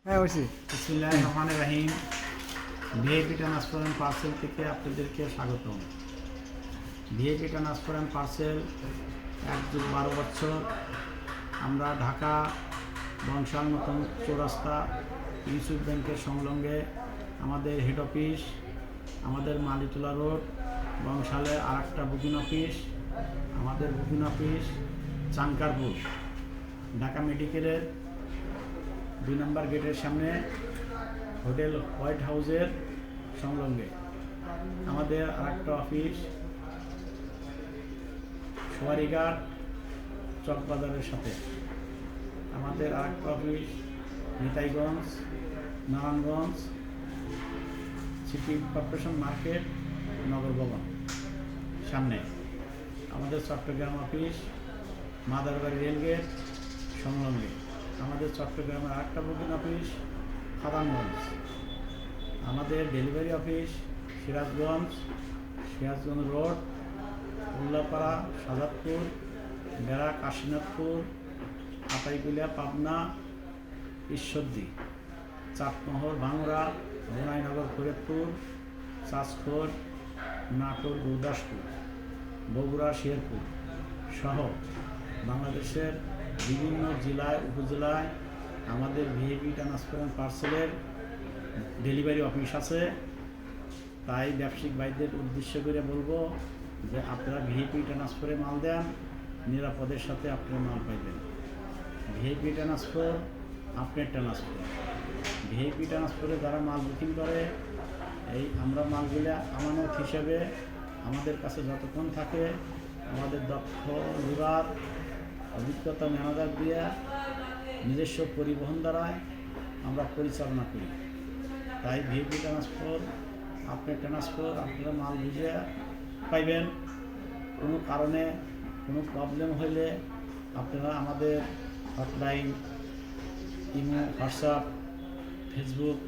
হ্যাঁ বলছি। বিসমিল্লাহির রহমানির রহিম। ভিআইপি ট্রান্সফার অ্যান্ড পার্সেল থেকে আপনাদেরকে স্বাগতম। ভিআইপি ট্রান্সফার অ্যান্ড পার্সেল 1-12 বছর আমরা ঢাকা বংশাল নতুন চৌরাস্তা ইউসুফ ব্যাংকের সংলগ্নে আমাদের হেড অফিস, আমাদের মালিটোলা রোড বংশালে আরেকটা বুকিং অফিস, আমাদের বুকিং অফিস চানকারপুর ঢাকা মেডিকেলের 2 নম্বর গেটের সামনে হোটেল হোয়াইট হাউসের সংলগ্নে। আমাদের আরেকটা অফিস সোয়ারিঘাট চকবাজারের সাথে। আমাদের আরেকটা office Nitaiganj Narayanganj city corporation market নগর ভবন সামনে। আমাদের চট্টগ্রাম অফিস মাদারবাড়ি রেলগেট সংলগ্নে। আমাদের চট্টগ্রামের আরেকটা বুকিং অফিস খাদানগঞ্জ। আমাদের delivery office Sirajganj road Ullapara Sajadpur Bera Kashinathpur আতাইকুলিয়া Pabna Ishwardi Chatmohar ভাঙড়া গোনাইনগর Faridpur চাষখোর Natore Gurdaspur Bogura Sherpur সহ বাংলাদেশের বিভিন্ন জেলায় উপজেলায় আমাদের ভিআইপি ট্রান্সফার অ্যান্ড পার্সেলের ডেলিভারি অফিস আছে। তাই ব্যবসায়িক ভাইদের উদ্দেশ্য করে বলবো যে আপনারা ভিআইপি ট্রান্সফারে মাল দেন, নিরাপদের সাথে আপনারা মাল পাইবেন। ভিআইপি ট্রান্সফার আপনার ট্রান্সফার। ভিআইপি ট্রান্সফারে যারা মাল বুকিং করে এই আমরা মালগুলো আমানত হিসেবে আমাদের কাছে যতক্ষণ থাকে আমাদের দক্ষ লিডার অভিজ্ঞতা ম্যানেজার দিয়ে নিজস্ব পরিবহন দ্বারায় আমরা পরিচালনা করি। তাই ভিআইপি ট্রান্সফার আপনার ট্রান্সফার আপনারা মাল বুঝে পাইবেন। কোনো কারণে কোনো প্রবলেম হলে আপনারা আমাদের হটলাইন ইমো হোয়াটসঅ্যাপ ফেসবুক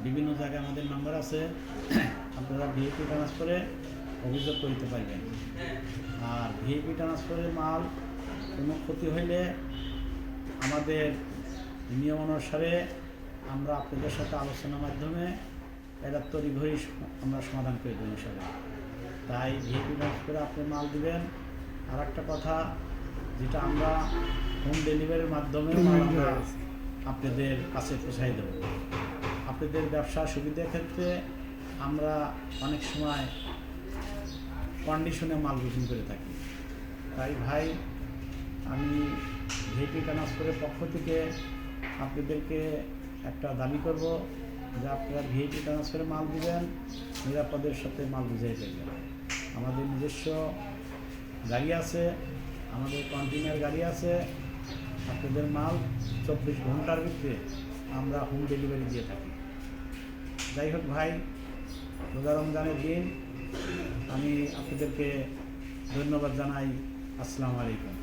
বিভিন্ন জায়গায় আমাদের নাম্বার আছে, আপনারা ভিআইপি ট্রান্সফারে অভিযোগ করতে পারবেন। আর ভিআইপি ট্রান্সফারের মাল কোনো ক্ষতি হইলে আমাদের নিয়ম অনুসারে আমরা আপনাদের সাথে আলোচনার মাধ্যমে এটা তড়িঘড়ি আমরা সমাধান করে দেব হিসাবে। তাই ভিআইপি ট্রান্সফারে আপনি মাল দিবেন। আর একটা কথা যেটা আমরা হোম ডেলিভারির মাধ্যমে মাল আমরা আপনাদের কাছে পৌঁছাই দেব। আপনাদের ব্যবসার সুবিধার ক্ষেত্রে আমরা অনেক সময় কন্ডিশনে মাল বুকিং করে থাকি। তাই ভাই আমি ভিআইপি ট্রান্সফারের পক্ষ থেকে আপনাদেরকে একটা দাবি করব যে আপনারা ভিআইপি ট্রান্সফারে মাল দিবেন, নিরাপদের সাথে মাল বুঝাই দেবেন। আমাদের নিজস্ব গাড়ি আছে, আমাদের কন্টেনার গাড়ি আছে। আপনাদের মাল 24 ঘন্টার ভিতরে আমরা হোম ডেলিভারি দিয়ে থাকি। যাই হোক ভাই, রোজা রমজানের দিন আমি আপনাদেরকে ধন্যবাদ জানাই। আসসালামু আলাইকুম।